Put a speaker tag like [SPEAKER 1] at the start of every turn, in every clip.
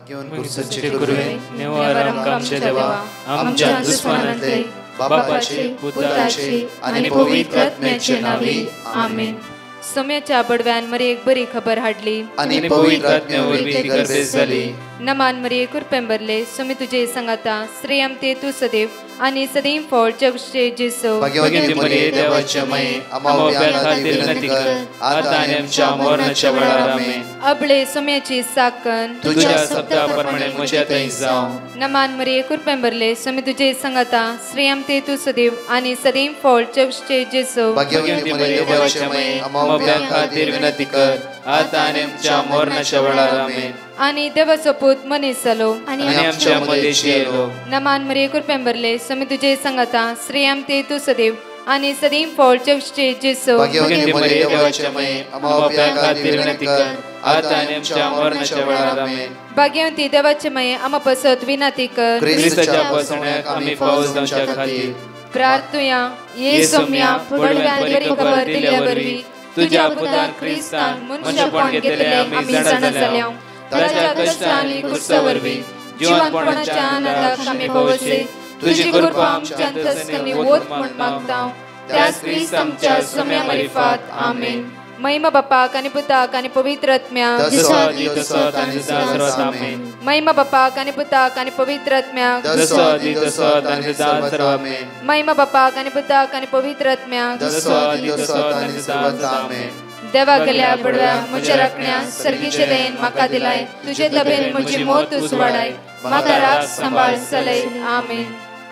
[SPEAKER 1] घेऊन कुर्सचे गुरुवे नेवारम कामचे देवा आमच्या दुश्मनांतले बापाचे पुत्राचे आणि पवित्र आत्म्याचे नावे आमेन.
[SPEAKER 2] सोम्याच्या बडव्यान मरी एक बरी खबर हाडली
[SPEAKER 1] आणि पवित्र आत्म्यावर ती गर्दी झाली.
[SPEAKER 2] नमान मरी कुरपेंबरले सोमी तुझे संगाता श्रेयम ते तू सदैव आणि सदैव फळ जगचे जेसो.
[SPEAKER 1] भाग्यवती मरिये देवाच्या माये आम्हा खातीर विनंती कर आता आणि आमच्या मरणाच्या वेळार आमेन.
[SPEAKER 2] अबळे सोम्याची साकन
[SPEAKER 1] तुझ्या शब्दाप्रमाणे म्हज्या थंय जावं.
[SPEAKER 2] नमान मरी कुरपेंबरले सोमी तुझे संगाता श्रेयम ते तू सदैव आणि सदैव फळ जगचे जेसो.
[SPEAKER 1] भाग्यवती मरिये देवाच्या माये आम्हा खातीर विनंती कर आता आणि आमच्या मरणाच्या वेळार आमेन.
[SPEAKER 2] आणि देवाचो पूत मनीस जालो
[SPEAKER 1] आणि आमच्या मध्येशी येलो.
[SPEAKER 2] नमान मरी कुरपेंबरले सोमी तुझे संगाता श्रेयम ते तू सदैव आणि सदैव फळ जगचे जेसो.
[SPEAKER 1] भाग्यवती मरिये देवाच्या माये आम्हा खातीर विनंती कर आता आणि आमच्या मरणाच्या वेळार आमेन.
[SPEAKER 2] भाग्यवती देवाचे माये आम्हा पसत विनंती कर
[SPEAKER 1] ख्रिस्ताच्या पसण्याक आम्ही पावस जावच्या खातीर
[SPEAKER 2] प्रार्थुया. ये सोम्या बडव्यान बरी खबर दिल्या वरवी तुझ्या पुतान ख्रिस्तान मनशापण घेतले आम्ही जाणा जाल्या. ताच्या कष्टांनी कुर्सावरवी जीवनपणाच्या आनंदाक आम्ही पवसे तुझी कृपा आमच्या अंतस्करणी वोत म्हण मागता. त्याच ख्रिस्त आमच्या सोम्या मार्फत आमेन. महिमा बापाक आणि पुताक आणि पवित्र आत्म्याक महिमा बापाक आणि पुताक आणि पवित्र आत्म्याक महिमा बापाक आणि पुताक आणि पवित्र आत्म्याक. देवा गेल्या बडव्या म्हज्या राखण्या सर्गीचे देन म्हाका दिलाय तुझे तबेन म्हजी मोत उसवाडाय म्हाका राख सांबाळ चलय आमेन.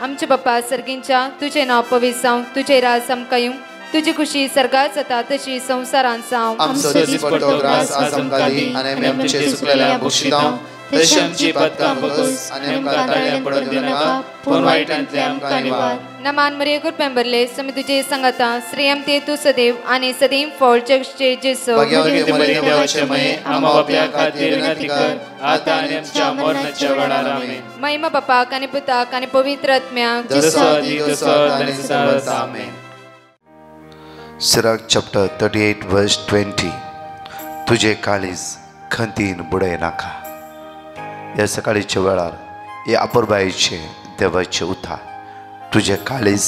[SPEAKER 2] आमचे बाप्पा सर्गींच्या तुझे नाव पवित्र जावं तुझे राज आमकां येवं तुझी खुशी सर्गात जाता तशी संसारांत जावं.
[SPEAKER 1] आमचो दिसपट्टो ग्रास आज आमकां दी आनी आमी आमचे सुकलेल्या बक्षितांव तशी आमची पदकां बगस आनी आमकां ताळ्यां पडत दिनाका पूण वायटांतले आमकां निवार.
[SPEAKER 2] नमान मरी कुरपेंबरले सोमी तुझे संगाता श्रेयम ते तू सदैव आणि सदैव फळ जगचे जेसो.
[SPEAKER 1] भाग्यवती मरिये देवाचे माये आम्हा बाप्या खातीर विनंती कर आता आनी आमच्या मरणाच्या वेळार आमेन.
[SPEAKER 2] महिमा बापाक आणि पुताक आणि पवित्र आत्म्याक
[SPEAKER 1] जसो आदी तसो आनी सदांच आमेन.
[SPEAKER 3] Sirach chapter 38 verse 20. तुझे काळीज खंतीन बुडय नाका. या सकाळीच्या वेळार हे अपुरबाईचे देवाचे उतार. तुझे काळीज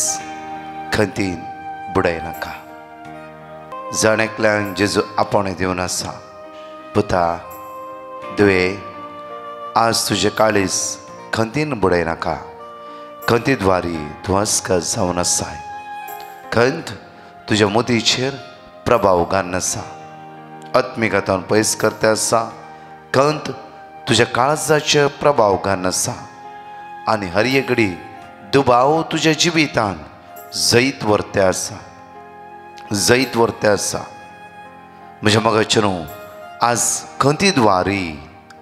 [SPEAKER 3] खंतीन बुडय नाका. जाणेकल्यांक जेजू आपण दिवन आसा. पुता दुवे आज तुझे काळीज खंतीन बुडय नाका. खंतीद्वारी तूं अस्क जावन आसाय. खंत तुझ्या मोदीचेर प्रभाव घालून आसा. आत्मिकातान पयस करता आसा. खंत तुझ्या काळजाचेर प्रभाव घालून आसा. आनी हर एकडी दुबाव तुझ्या जिवितान जैत व्हरते आसा. जैत व्हरते आसा. म्हज्या मगाचेरू आज खंतीद्वारी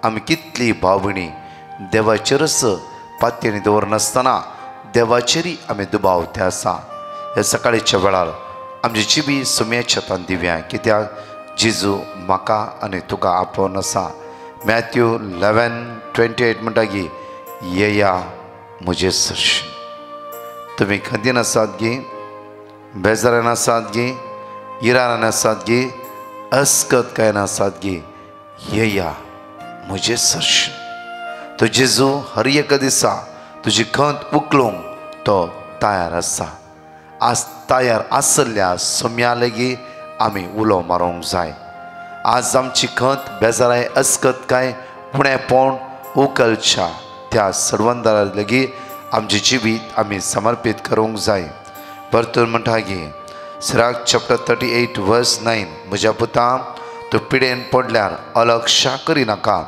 [SPEAKER 3] आमी कितली भावणी देवाचेरच पातयेनी दवरनासतना देवाचेरी आमी दुबावते आसा. ह्या सकाळीच्या वेळार आमची जिबी सोम्याच्या हातान दिव्या कित्याक जेजू म्हाका आनी तुका आपोवन आसा. मॅथ्यू 11:28 म्हणटा की येया म्हजे सरशी. तुमी खंतीन आसात गी बेजारान आसात गी इराणान आसात गी अस्कत काय नासात गी येया म्हजे सरशी. तो जेजू हर एक दिसा तुजी खंत उखलूंक तो तयार आसा. आज तयार आसल्या सोम्या लेगी आमी उलो मारूंक जाय. आज आमची खंत बेजाराय अस्कत काय उणेपण उखलच्या त्या सर्वंदारा लेगी आमची जिवीत आमी समर्पीत करूंक जाय. परतून म्हणटा की सिराक चॅप्टर 38 वर्स 9. म्हज्या पुता तूं पिडेन पडल्यार अलक्षा करिनाका.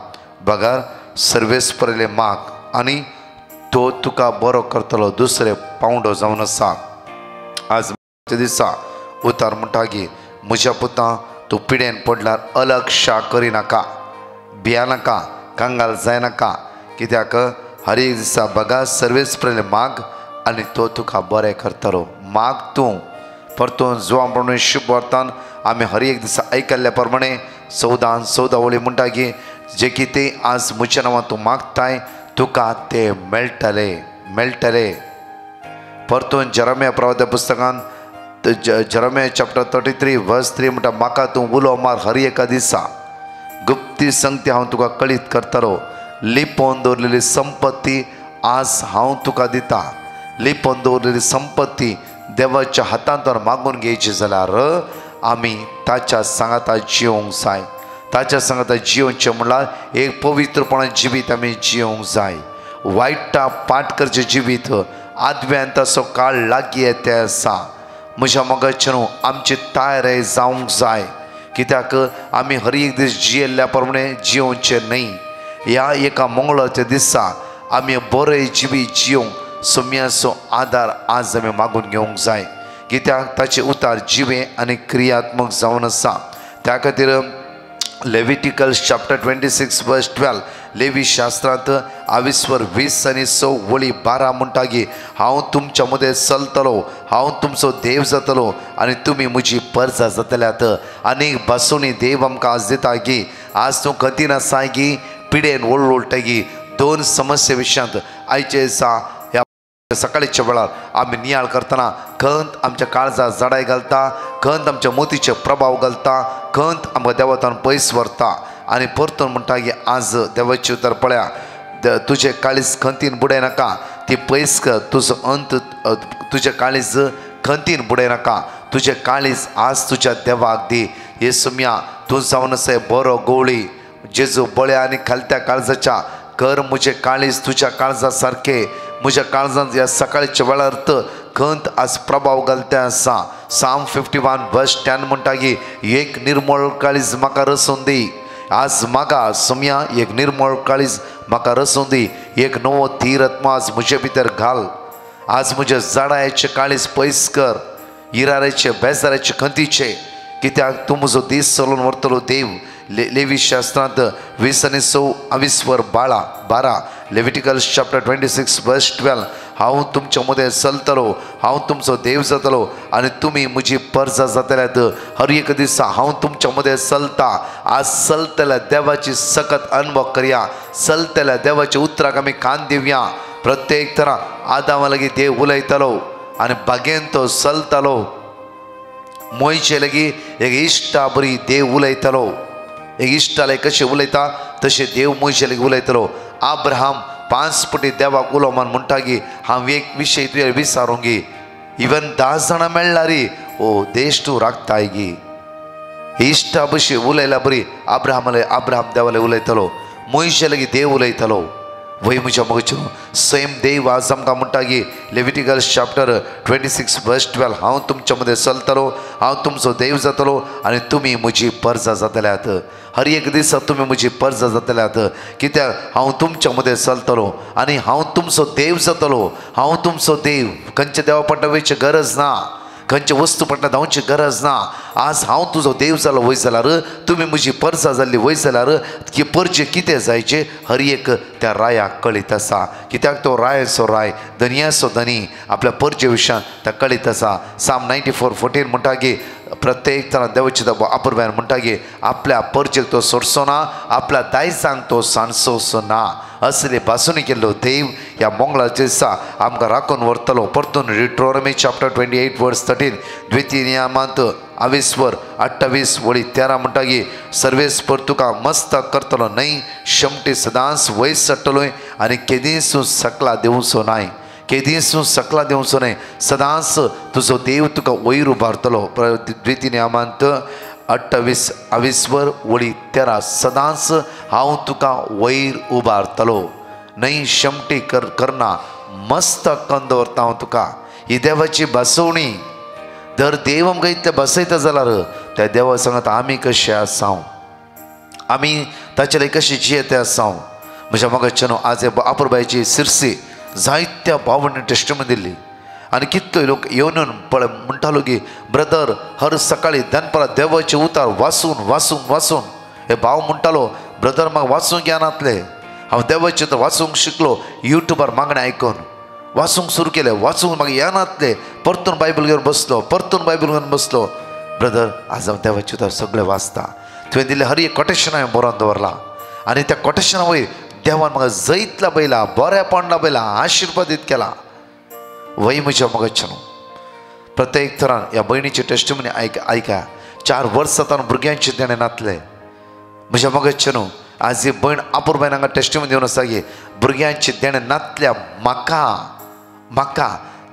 [SPEAKER 3] बगार सर्वेस पयले माग आनी तो तुका बरो करतलो. दुसरे पावंडो जावन आसा. आज दिसा उतार म्हणटा की म्हज्या पुता तूं पिडेन पडल्यार अलक्षा करिनाका. भियानाका कांगाल जायनाका. कित्याक हर एक दिसा बगा सर्वेस पयले माग आनी तो तुका बरें करतलो. माग तूं परतून जुवांप्रमाणे शुभ वर्तान आमी हर एक दिसा आयकल्ल्या प्रमाणे 14 वळी म्हणटा की जे कितें आज म्हज्या नांवान तूं मागताय तुका ते मेळटले मेळटले. परतून जरम्या प्रवाद्या पुस्तकान जरम्या चॅप्टर 33 वर्स 3 म्हणटा म्हाका तूं उलो मार हर एका दिसा गुप्ती संगती हांव तुका कळीत करतलो. लिपोवन दवरलेली संपत्ती आज हांव तुका दिता. लिपोवन दवरलेली संपत्ती देवाच्या हातांतल्यान मागून घेवची जाल्यार आमी ताच्या सांगाता जिवंक जाय. ताच्या सांगाता जिवचे म्हणल्यार एक पवित्रपणान जिवीत आमी जिवंक जाय. वायटा पाठ करचे जिवीत आदव्यांत असो काळ लागीं येते आसा. म्हज्या मोगाचें आमची तयारी जावंक जाय. कित्याक आमी हर एक दीस जियेल्ल्या प्रमाणे जिवचे न्ही. ह्या एका मंगळाच्या दिसा आमी बरें जिवीत जिवंक सोम्याचो आदार आज आमी मागून घेवंक जाय. कित्याक ताचे उतार जिवे आनी क्रियात्मक जावन आसा. त्या खातीर लेविटिकल्स चॅप्टर 26 वर्स 12 लेवी शास्त्रांत 20 आनी 6 वळी 12 म्हणटागी हांव तुमच्या मदें चलतलो, हांव तुमचो देव जातलो आनी तुमी म्हजी परजा जातल्यात. आनीक बसोनी देव आमकां आज दिता की आज तूं खतीन आसा की पिडेन ओळटा की 2 समस्या विशयांत आयचे दिसा सकाळीच्या वेळार आमी नियाळ करतना खंत आमच्या काळजात जडाय घालता, खंत आमच्या मोतीचे प्रभाव घालता, खंत आमकां देवातान पयस व्हरता. आनी परतून म्हणटा की आज देवाची उतर पळया तुजें काळीज खंतीन बुडय नाका, ती पयस कर. तुजो अंत तुजें काळीज खंतीन बुडय नाका, तुजें काळीज आज तुज्या देवाक दी. हे सुम्या तूं जावन आसा बरो गवळी जेजू बळ्या आनी खालत्या काळजाच्या कर म्हजें काळीज तुज्या काळजा सारकें. म्हज्या काळजांत ह्या सकाळच्या वेळार खंत आज प्रभाव घालते आसा. Psalm 51 verse 10 म्हणटा की एक निर्मळ काळीज म्हाका रसून दी. आज म्हाका सुम्या एक निर्मळ काळीज म्हाका रसून दी. एक नवो धीर आत्मा आज म्हजे भितर घाल. आज म्हज्या जडायेचे काळीज पयस कर, इरारेचे बेजाराचे खंतीचे. कित्याक तूं म्हजो दीस चलोवन व्हरतलो देव. लेवी शास्त्रांत 20 आनी 6 22 12 लेविटिकल्स चॅप्टर 26 वर्स 12 हांव तुमच्या मदें चलतलो, हांव तुमचो देव जातलो आनी तुमी म्हजी परजा जातल्यात. हर एक दिसा हांव तुमच्या मदें चलता. आज चलतल्या देवाची सकत अनुभव करया. चलतल्या देवाच्या उतराक आमी कान दिवया. प्रत्येक तरा आदामा लागीं देव उलयतलो आनी बागेन तो चलतलो. मोयचे लागीं एक इश्टा बरी देव उलयतलो. एक इश्टाले कशें उलयता तशें देव मोयशे लागीं उलयतलो. अब्राहम 5 पटी देवाक उलो म्हण म्हणटा की हांव एक विशय तुवें विचारूंक गी. इवन 10 जाणां मेळ्ळा रे ओ देश तूं राखताय गी. इश्टा बशी उलयल्या बरी अब्राहम देवाले उलयतलो. मोयशे लागीं देव उलयतलो. वय म्हज्या मोगच्यो सेम देव आज आमकां म्हणटा की लेविटिकल्स चॅप्टर 26 वर्स 12 हांव तुमच्या मदें चलतलो, हांव तुमचो देव जातलो आनी तुमी म्हजी परजा जातल्यात. हर एक दिसा तुमी म्हजी परजा जातल्यात. कित्याक हांव तुमच्या मदें चलतलो आनी हांव तुमचो देव जातलो. हांव तुमचो देव. खंयच्या देवा पट्टा वयची गरज ना, खंयचे वस्तू पट्टा धांवची गरज ना. आज हांव तुजो देव जालो वय जाल्यार तुमी म्हजी परजा जाल्ली वय जाल्यार की परजे कितें जायचे हर एक त्या रायाक कळीत आसा. कित्याक तो रायाचो राय धनियाचो धनी आपल्या परजे विशयान त्या कळीत आसा. Psalm 94:14 म्हणटा की प्रत्येक तरा देवाची अपुरब्यान म्हणटा की आपल्या परजेक तो सोडचो ना, आपल्या दायजांक तो सांडचो ना. असले बासुनी केल्लो देव ह्या मंगळाच्या दिसा आमकां राखून व्हरतलो. परतून डिट्रोनॉमी चॅप्टर 28 वर्स 13 द्वितीय नियमांत 28 वळी 13 म्हणटा की सर्वेस्पर तुका मस्तक करतलो न्हय, शेमटी सदांच वयस सट्टलोय आनी केदींच सकला देवचो नाय. केदींच सकला देवचो न्हय, सदांच तुजो देव तुका वयर उबारतलो. द्वितीय नियमांत 28 वळी 13 सदांच हांव तुका वयर उबारतलो न्हय शेमटी करना मस्तक करून दवरता हांव तुका. ही देवाची बसवणी. दर देव आमकां इतलें बसयता जाल्यार त्या देवा सांगता आमी कशें आसांव, आमी ताचे लागीं कशें जियेते आसांव. म्हज्या मोगाचें आज अपुरबायची सिरसी जायत्या भावंडांनी टेस्टमनी दिल्ली आनी कितलोय लोक येवन पळय म्हणटालो की ब्रदर हर सकाळी दनपरां देवाचे उतार वाचून हे भाव म्हणटालो ब्रदर म्हाका वाचूंक येनातले. हांव देवाचे उतार वाचूंक शिकलो. युट्यूबार मागणें आयकून वाचूंक सुरू केलें. वाचूंक म्हाका येनातले. परतून बायबल घेवन बसलो. ब्रदर आज हांव देवाचे उतार सगळें वाचता. तुवें दिल्लें हर एक कोटेशन हांवें बरोवन दवरलां आनी त्या कोटेशना वयर देवान म्हाका जैतला पयला, बरेपण लाभयला, आशिर्वादीत केला. वय म्हज्या मोगाचें प्रत्येक तरान ह्या भयणीची टेस्टमनी ऐका. 4 वर्सां ताणें भुरग्यांचे तेणें नातले. म्हज्या मोगाचें आज ही भयण अपूर्बायन हांगा टेस्टिमोनी दिवन आसा की भुरग्यांची देणे नातल्या म्हाका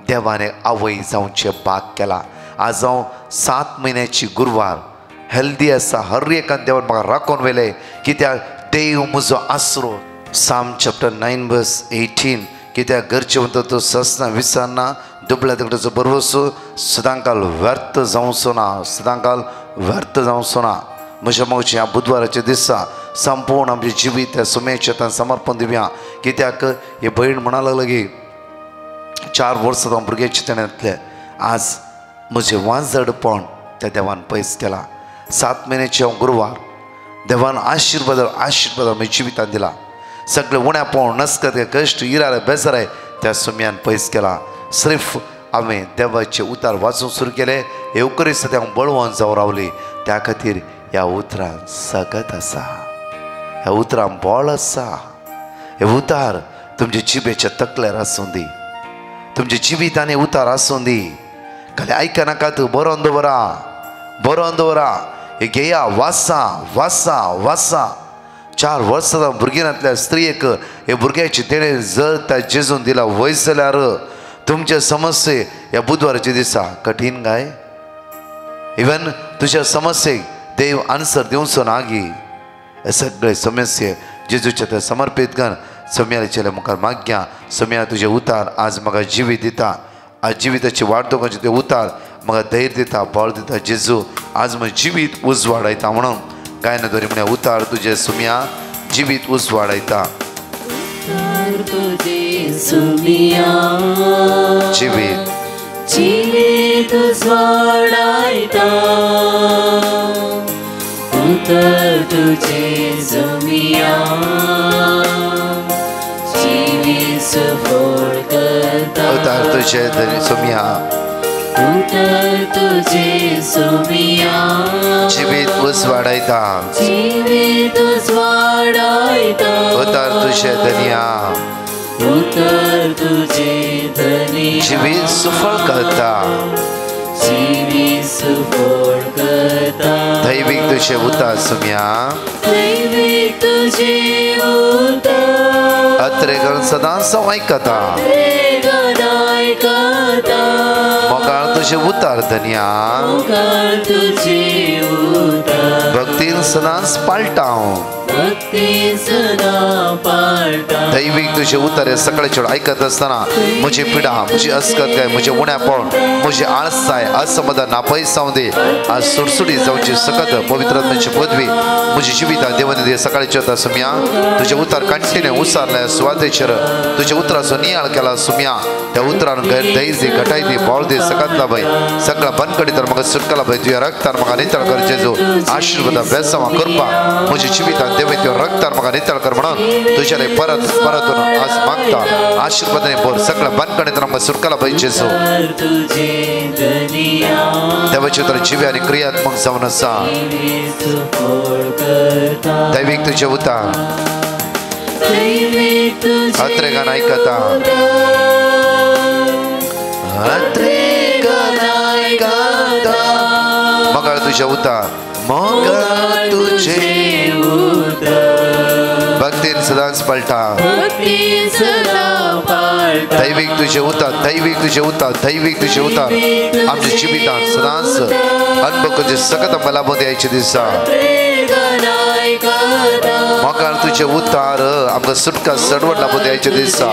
[SPEAKER 3] देवाने आवय जावचे भाग केला. आज हांव 7 म्हयन्याची गुरवार हेल्दी आसा. हर एकान देवान म्हाका राखून व्हेले कित्याक देव म्हजो आसरो. साम चॅप्टर 9 वर्स 18 कित्याक घरचे म्हणटा तूं ससना विसरना दुबळ्या तिकडेचो बरोवसो सदांकाल व्यर्थ जावचो ना, सदांकाल व्यर्थ जावचो ना. म्हज्या मोगच्या ह्या बुधवाराच्या दिसा संपूर्ण आमचें जिवीत त्या सुमेच्या हातान समर्पण दिवया. कित्याक हे भयण म्हणा लागला की 4 वर्सां हांव भुरग्याचे तेण्यांतले आज म्हजें वांजडपण त्या देवान पयस केला. 7 म्हयन्याचे हांव गुरवार देवान आशिर्वाद म्हज्या जिवितान दिला. सगळे उण्यापण नस्कत कश्ट इराय बेजाराय त्या सुम्यान पयस केला. सिर्फ हांवें देवाचे उतार वाचूंक सुरू केले. हे उकरीस हांव बळवंत जावं रावली. त्या खातीर ह्या उतरान सगत आसा, ह्या उतरान बळ आसा. हे उतार तुमच्या जिबेच्या तकल्यार आसूं दी, तुमच्या जिवितान हे उतार आसूं दी. खाली आयकनाकात बरोवन दवरा. हे घेया वासा. 4 वर्सां भुरग्यांतल्या स्त्रियेक हे भुरग्याची तेणे जर त्या जेजून दिला वयस जाल्यार तुमचे समस्ये ह्या बुधवाराच्या दिसा कठीण काय. इवन तुझ्या समस्येक देव आन्सर दिवचो नागी. हे सगळे समस्ये जेजूच्या ते समर्पित कर. सोम्याचे मुखार माग्या. सोम्या तुझे उतार आज म्हाका जिवीत दिता. आज जिविताची वाडतोकाचे ते उतार म्हाका धैर्य दिता, बळ दिता. जेजू आज म्हजें जिवीत उजवाडायता म्हणून गायन दोरी म्हणे उतार तुझे सुम्या जिवीत उजवाडायता.
[SPEAKER 4] जिवीत उजवाडायता. उतार तुझे सुम्या जिवीत सफळ करता.
[SPEAKER 3] उतार तुझे सुम्या
[SPEAKER 4] उतार तुझे सुम्या
[SPEAKER 3] जिवीत उजवाडायता. उतार तुझे धनिया
[SPEAKER 4] उतार तुझे धनिया
[SPEAKER 3] जिवीत सुफळ करता. दैविक तुझे उतार सुम्या
[SPEAKER 4] दैविक तुझे उतार
[SPEAKER 3] अत्रेगण सदांच ऐकता. मोगाळ तुझे उतार धनिया भक्तीन सदांच पाळटाव. दैविक तुझे उतार हे सकाळी चेड आयकत असताना म्हजी पिडा, म्हजी अस्कत काय, म्हजे उण्यापण, म्हजे आळसाय असमाधान नापयस जावं दे. आज सुटसुटी जावची सकत पवित्र आत्म्याची पदवी म्हजी जिवितां देवान दे. सकाळी चेता सुम्या तुझे उतार कंटिन्यू उसारल्या सुवातेचेर तुझे उतराचो नियाळ केला. सुम्या त्या उतरान धैर्य दे, घटाय दे, बळ दे. सकतला भय सगळा बनकडी तर म्हाका सुटकला भय. तुझ्या रक्तार म्हाका नितळ कर जेजू. आशीर्वाद बेसावा कृपा म्हजी जिवितान देवे तुझ्या रक्तार म्हाका नितळ कर म्हणून तुझ्या परत आज मागता. आशीर्वादाने भर सगळा बनकडी तर म्हाका सुटकला भय जेजू. देवाचे उतर जिवे आणि क्रियात्मक जावन आसा. दैविक तुझे उतार अत्रेगान आयकता. मोगाळ तुझे उतार मोगाळ तुझे भक्तीन सदांच पळटा. दैविक तुझे उतार दैविक तुझे उतार आमच्या जिवितांत सदांच अनुभव सकत मला मध्ये यायचे दिसा. मोगाळ तुझे उतार आमकां सुटका चडवड लाभून द्यायचे दिसा.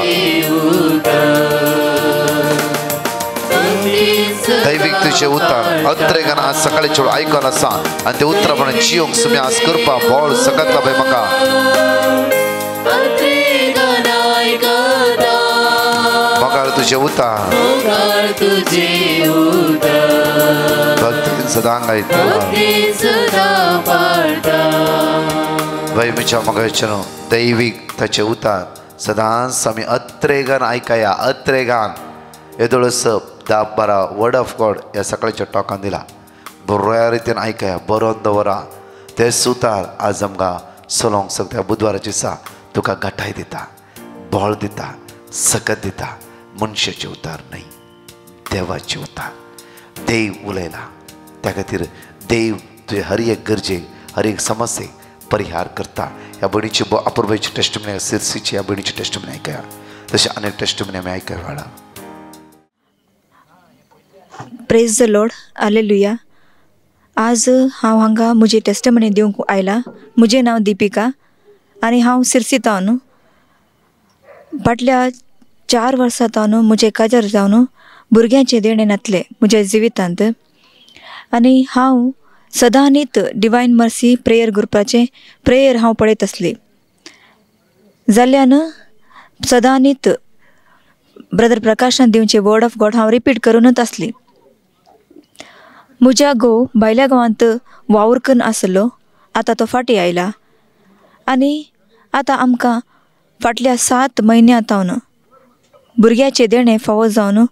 [SPEAKER 3] दैविक तुझे उतार अत्रेगान आज सकाळी चेड आयकन आसा आनी ते उतरां म्हणून जियोंक सुम्या आज करपा बळ सकत लाभय म्हाका. मोगाळ तुझे उतार भक्तीन सदांच आयकता. वय म्हज्या मोगाळचें दैविक ताचे उतार सदांच आमी अत्रेगान आयकया. अत्रेगान येदोळस 10-12 वर्ड ऑफ गॉड ह्या सकाळच्या टॉकान दिला. बऱ्या रितीन आयकया, बरोवन दवरा. ते सुतार आज आमकां चलोवंक शकता. बुधवाराच्या दिसा तुका घटाय दिता, बळ दिता, सकत दिता. मनशाचे उतार न्हय, देवाचे उतार. देव उलयला त्या खातीर देव तुजे हर एक गरजेक, हर एक समस्येक परिहार करता. ह्या भयणीची अपूर्वाची टेस्टमनी सिरसीची ह्या भयणीची टेस्टमनी ऐकया. तसे अनेक टेस्टमनी आमी ऐकया वाडा.
[SPEAKER 5] Praise the Lord. हालेलुया. आज हांव हांगा म्हजी टेस्टमनी दिवंक आयला. म्हजें नांव दीपिका आनी हांव सिरसीतां न्हू. फाटल्या 4 वर्सां न्हू म्हजें काजार जावन भुरग्यांचे देणे नातले म्हज्या जिवितांत. आनी हांव सदां न्हीत डिवायन मर्सी प्रेयर ग्रुपाचें प्रेयर हांव पळयत आसली. जाल्यान सदां न्हीत ब्रदर प्रकाशान दिवचे वर्ड ऑफ गॉड हांव रिपीट करूनच आसली. म्हज्या घोव भायल्या गांवांत वावर करून आसलो. आतां तो फाटीं आयला आनी आतां आमकां फाटल्या 7 म्हयन्यांतावन भुरग्याचे देणे फावो जावन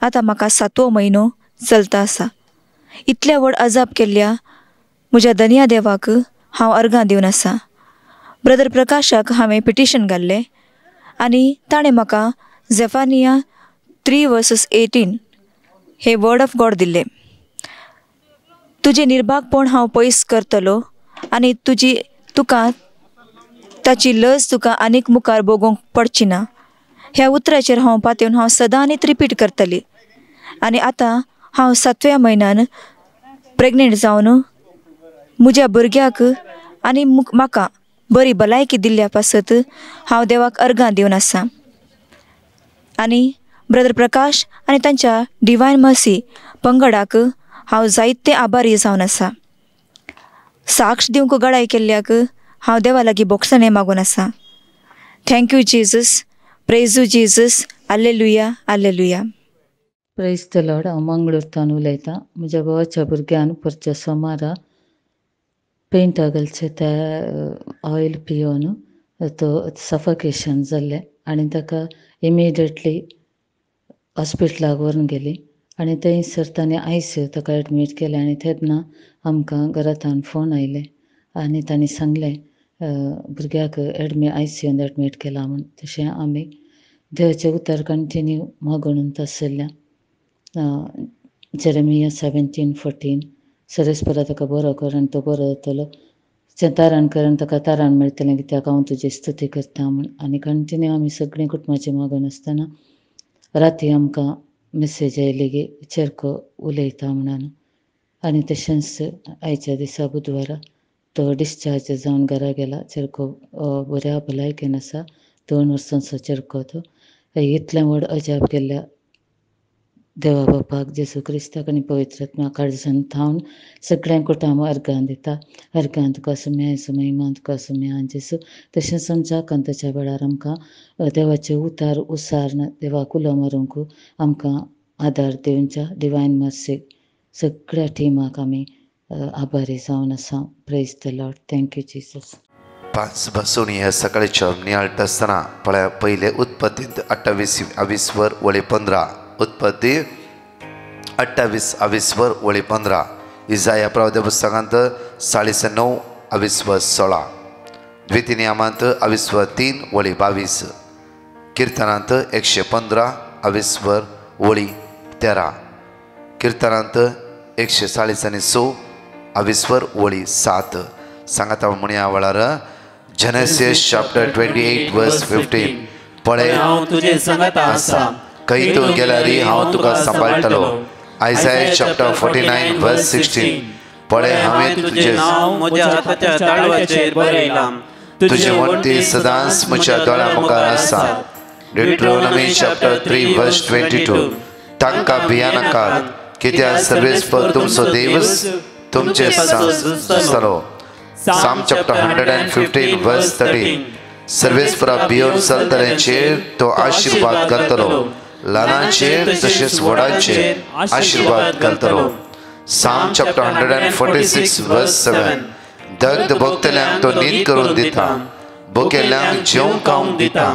[SPEAKER 5] आतां म्हाका 7वो म्हयनो चलता आसा. इतल्या व्हड अजाप केल्ल्या म्हज्या दनिया देवाक हांव अर्गां दिवन आसा. ब्रदर प्रकाशाक हांवें पिटिशन घाल्लें आनी ताणें म्हाका झेफानिया 3:18 हे वर्ड ऑफ गॉड दिल्लें. तुजें निर्भागपण हांव पयस करतलो आनी तुका ताची लज तुका आनीक मुखार भोगूंक पडची ना. ह्या उतराचेर हांव पातयेवन हांव सदां न्हीत रिपीट करतली. आनी आतां हांव 7व्या म्हयन्यान प्रेग्नेंट जावन म्हज्या भुरग्याक आनी म्हाका बरी भलायकी दिल्ल्या पासत हांव देवाक अर्गां दिवन आसा. आनी ब्रदर प्रकाश आनी तांच्या डिवायन मर्सी पंगडाक हांव जायते आभारी जावन आसा. साक्ष दिवंक गडाय केल्ल्याक हांव देवा लागीं बोगसणे मागून आसा. Thank you Jesus. Praise you Jesus. Hallelujah hallelujah.
[SPEAKER 4] Praise the Lord. हांव मंगळूरतान उलयतां. म्हज्या भावाच्या भुरग्यान परच्या सोमारा पेंट घालचे ते ऑयल पियोन तो सफोकेशन जाल्लें आनी ताका इमिडियटली हॉस्पिटलाक व्हरून गेली आनी थंयसर ताणें ICU ताका एडमीट केलें. आनी तेन्ना आमकां घरांतल्यान फोन आयले आनी तांणी सांगलें भुरग्याक ICUन एडमीट केलां म्हूण. तशें आमी देवाचें उतर कंटिन्यू मागून आसल्या. जेरेमिया 17:14 सरस्परा ताका बरो कर आनी तो बरो जातलो. तारण कर आनी ताका तारण मेळटलें कित्याक हांव तुजी स्तुती करता म्हूण. आनी कंटिन्यू आमी सगळीं कुटुंबाचें मागून आसतना राती आमकां मेसेज आयली की चेरको उलयता म्हणून. आनी तशेंच आयच्या दिसा बुधवारा तो डिस्चार्ज जावन घरा गेला. चेरको बऱ्या भलायकेन आसा. 2 वर्सांचो चेरको तो. इतलें व्हड अजाप केल्ल्या देवा बापाक जेजू क्रिस्ताक आनी पवित्र आत्म्याक काळजान थावन सगळ्यां कुटुंब अर्गां दिता. अर्गां तुका सुम्या येसू महिमा तुका सुम्या जेजू. तशेंच आमच्या कांताच्या वेळार आमकां देवाचे उतार उसार देवाक उलो मारूंक आमकां आदार दिवच्या डिवायन मर्सी सगळ्या टिमाक आमी आभारी जावन आसा. Praise the Lord. Thank you Jesus.
[SPEAKER 3] 5 बसोनी ह्या सकाळच्या नियाळटा आसतना पळय पयले उत्पत्तींत 28:20 वळी 15. उत्पत्ती 28:20 वळी 15. इजाया प्रवाद्या पुस्तकांत 9:20-16. द्वितीनियमांत 23 वळी 22. कीर्तनांत 115:20 वळी 13. कीर्तनांत 146 वळी 7. सांगात म्हणया वेळार जेनेसिस चॅप्टर 28:15. पळय
[SPEAKER 1] हांव तुजे संगत आसा.
[SPEAKER 3] खंय तूं गेल्यारी हांव तुका सांबाळटलो. आयसाया चॅप्टर 49:16. पळय हांवें तुजें
[SPEAKER 1] नांव म्हज्या हाताच्या ताळवाचेर बरयलां.
[SPEAKER 3] तुजी वंटी सदांच म्हज्या दोळ्या मुखार आसा. डिट्रोनॉमी चॅप्टर 3:22. तांकां भिया नाकात कित्याक सर्वेस्पर तुमचो देवच तुमचे आसतलो. साम चॅप्टर 115:13. सर्वेस्परा भियोन चलतल्यांचेर तो आशिर्वाद घालतलो. ल्हानांचेर तशेंच व्हडांचेर आशिर्वाद घालतलो. साम चॅप्टर 146:7. दग्ध भोगतल्यांक तो न्हीद करून दिता. भुकेल्यांक जेवंक खावंक दिता.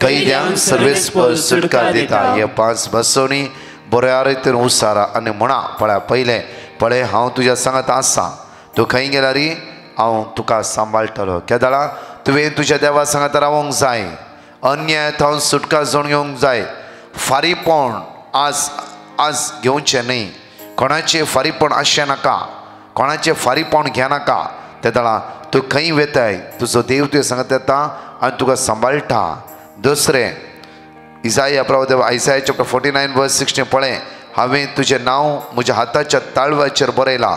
[SPEAKER 3] कैद्यांक सर्वेस्पर सुटका दिता. हे 5 बसोनी बऱ्या रितीन उसारा आनी म्हणा. पळय पयलें पळय हांव तुज्या सांगात आसा. तूं खंय गेल्यारी हांव तुका सांबाळटलो. केदाळा तुवें तुज्या देवा सांगात रावंक जाय. अन्याय थावन सुटका जावन घेवंक जाय. फारीपण आज घेवचें न्ही. कोणाचें फारीपण आसचें नाका. कोणाचें फारीपण घेनाका. त्या दळा तूं खंय वेताय तुजो देव तुवें सांगत येता आनी तुका सांबाळटा. दुसरें इसाया प्रभु आयसाया चॅप्टर 49:16 पळय, हांवें तुजें नांव म्हज्या हाताच्या ताळव्याचेर बरयलां,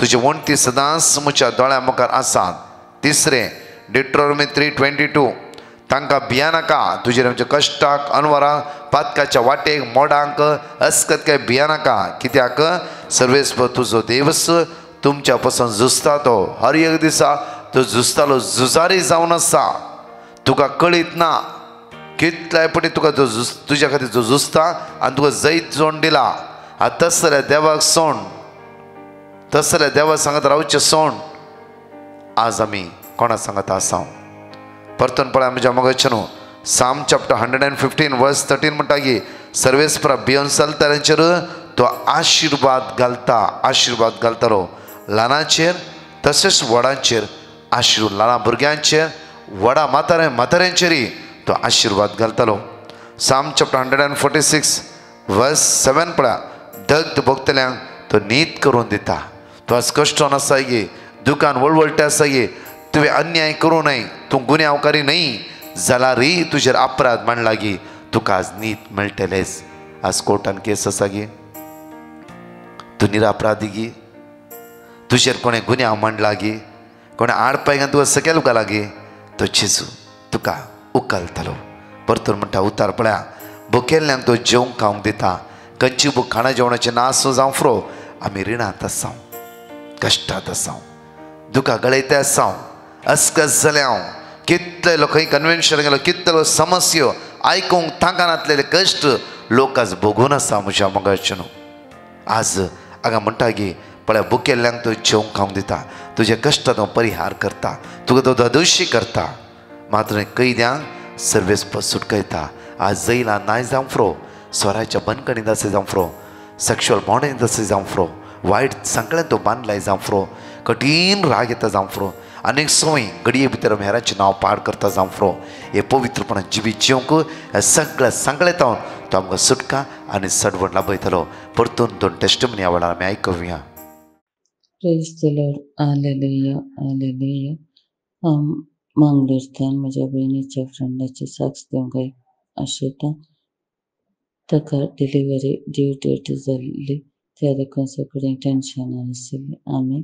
[SPEAKER 3] तुजे वणटी सदांच म्हज्या दोळ्या मुखार आसात. तिसरें डिट्रोनॉमी 3:22 तांकां भिया नाका, तुजेर आमच्या कश्टाक अनवरांक पातकाच्या वाटेक मोडांक अस्कतकाय भिया नाका, कित्याक सर्वेस्पर तुजो देवस तुमच्या पासून झुजता. तो हर एक दिसा तो झुजतालो झुजारी जावन आसा. तुका कळीत ना कितल्याय पटी तुका तुज्या खातीर जो झुजता आनी तुका जैत जोड दिला. तसल्या देवाक सोण, तसल्या देवा सांगत रावचें सोण आज आमी कोणा सांगत आसा. परतून पळय म्हज्या मोगाचें न्हू साम चॅप्टर 115:13 म्हणटा की सर्वेस्परा भियोन चलताल्यांचेर तो आशिर्वाद घालतालो. ल्हानाचेर तशेंच व्हडांचेर आशिर्वाद, ल्हाना भुरग्यांचेर व्हडा म्हाताऱ्यांचेरय तो आशिर्वाद घालतालो. साम चॅप्टर 146:7 पळया, दग्ध भोगतल्यांक तो नीत करून दिता. तो आज कश्टान आसा गे, दुकान वळवळटे आसा गे, तुवें अन्याय करूं न्हय, तूं गुन्यांवकारी न्हय जाल्यारय तुजेर अपराध मांडला गे, तुका आज नीत मेळटलेंच. आज कोर्टान केस आसा गे, तूं निरापराधी गे, तुजेर कोणें गुन्यांव मांडला गे, कोणें आडपाय घालून तुका सकयल घाला गे, तो जेजू तुका उखलतलो. परतून म्हणटा उतार पळया, भुकेल्ल्यांक तो जेवंक खावंक दिता. खंयची बूक खाणा जेवणाचें नासो जावं फ्रो, आमी रिणांत आसां, कश्टांत आसां, दुखां गळयते आसां, अस्कस जालें हांव, कितले लोक खंय कन्वेन्शन गेलो, कितलो समस्यो आयकूंक तांकां नासलेले कश्ट लोक आज भोगून आसा. म्हज्या मोगाचें न्हू आज हांगा म्हणटा गे पळय, भुकेल्ल्यांक तो जेवंक खावंक दिता, तुजे कश्ट तो परिहार करता, तुका तो दोशी करता. मात्र कैद्यांक सर्वेस्पर सुटकयता. आज जैला नाय जावं फ्रो, स्वराच्या बंदखणींत असे जावं फ्रो, सेक्शुअल बॉन्डेंत असे जावं फ्रो, वायट संकळ्यान तो बांदलाय जावं फ्रो, कठीण राग येता जावं फ्रो, अनेक संवय घडये भितर मेहराचें नांव पाड करता जावं फ्रो, हे पवित्रपणान जिवीत जिवंक हे सगळ्या संकळेतावन तो आमकां सुटका आनी सडवण लाभयतलो. परतून 2 टेस्टिमनी ह्या वेळार आमी आयकुया.
[SPEAKER 4] Praise the Lord. Hallelujah hallelujah. मंगळूरच्यान म्हज्या भयणीच्या फ्रेंडाची साक्ष दिवंक आशिता. ताका डिलिव्हरी ड्यू डेट जाल्ली, त्या देखून सगळीं टेन्शनान आशिल्लीं. आमी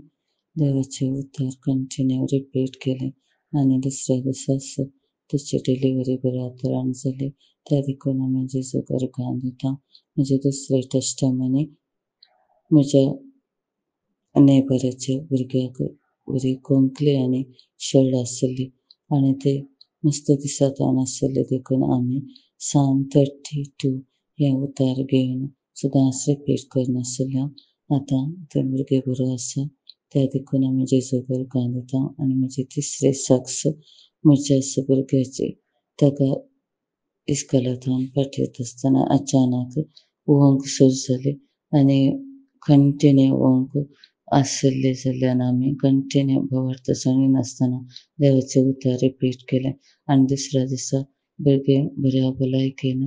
[SPEAKER 4] देवाचें उतर कंटिन्यू रिपीट केलें आनी दुसऱ्या दिसा तिची डिलिव्हरी बऱ्या तरान जाली. त्या देखून आमी जेजूक अर्गां दिता. म्हजी दुसरी टेस्टिमनी, म्हज्या नेबराच्या भुरग्याक बरी कोंकली आनी शळ आशिल्ली आनी ते मस्त दिसतान आशिल्ले देखून आमी साम 32 हे उतार घेवन सदांच रिपीट करनाशिल्ल्या. आतां ते भुरगे बरो आसा, त्या देखून आमी जेजूक अर्गां दिता. आनी म्हजी तिसरी साक्ष, म्हज्या भुरग्याची ताका इस्कॉलांतल्यान पाठयता आसतना अचानक वोंक सुरू जाली आनी कंटिन्यू वोंक आशिल्ली जाल्यार आमी कंटिन्यू भवार्थ नासतना देवाचें उतर रिपीट केलें आनी दुसऱ्या दिसा भुरगें बऱ्या भलायकेन